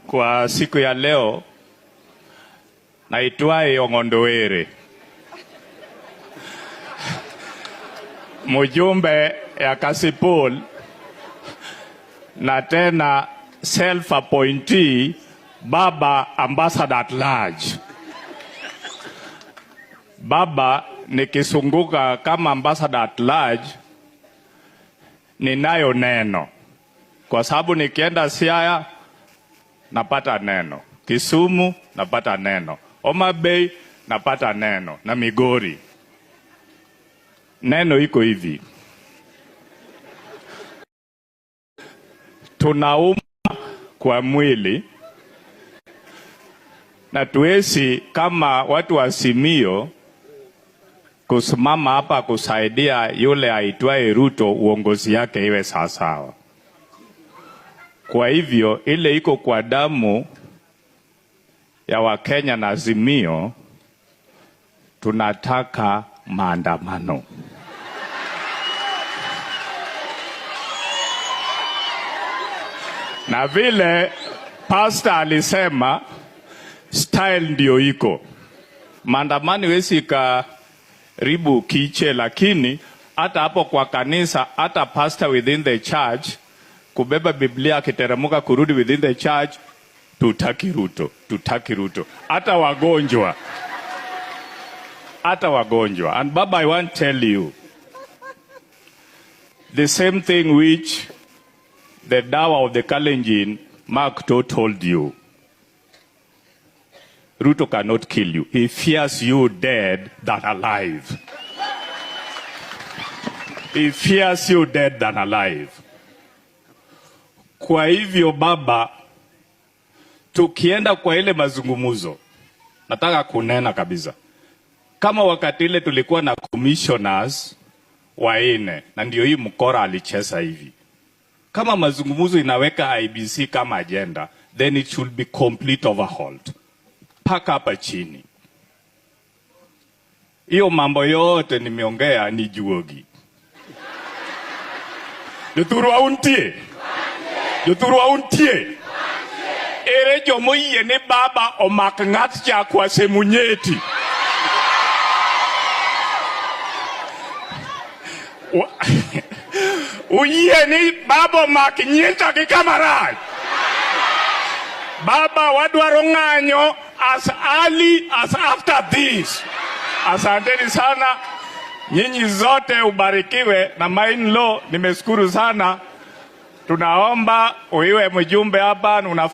Kwa siku ya leo naitwaye Ong'ondowere, mjumbe ya Kasipul na tena self appointee baba ambassador at large. Baba nikisunguka kama ambassador at large ninayo neno, kwa sababu nikienda Siaya napata neno, Kisumu napata neno, Homa Bay napata neno, na Migori. Neno iko hivi: tunauma kwa mwili na tuwezi kama watu wa Simio kusimama hapa kusaidia yule aitwaye Ruto uongozi yake iwe sawasawa. Kwa hivyo ile iko kwa damu ya Wakenya na Azimio, tunataka maandamano. Na vile pastor alisema style ndio iko. Maandamano wezi karibu kiche, lakini hata hapo kwa kanisa, hata pastor within the church kubeba Biblia akiteremuka kurudi within the church, tutaki Ruto, tutaki Ruto. Hata wagonjwa. And Baba, I want to tell you the same thing which the Dawa of the Kalenjin Mark told you. Ruto cannot kill you. He fears you dead than alive. He fears you dead than alive. Kwa hivyo Baba, tukienda kwa ile mazungumuzo, nataka kunena kabisa. Kama wakati ile tulikuwa na commissioners waine, na ndio hii mkora alicheza hivi. Kama mazungumuzo inaweka IBC kama agenda, then it should be complete overhauled. Paka hapa chini. Hiyo mambo yote nimeongea ni juogi. Joturu auntie. Ere jomo yie ni baba omak ng'at cha kwa Semunyeti. Uye ni baba omak nyita ki Kamarach. Baba wadwaro ng'anyo as early as after this. Asanteni sana. Nyinyi zote ubarikiwe, na main law nimeshukuru sana. Tunaomba uiwe mjumbe hapa.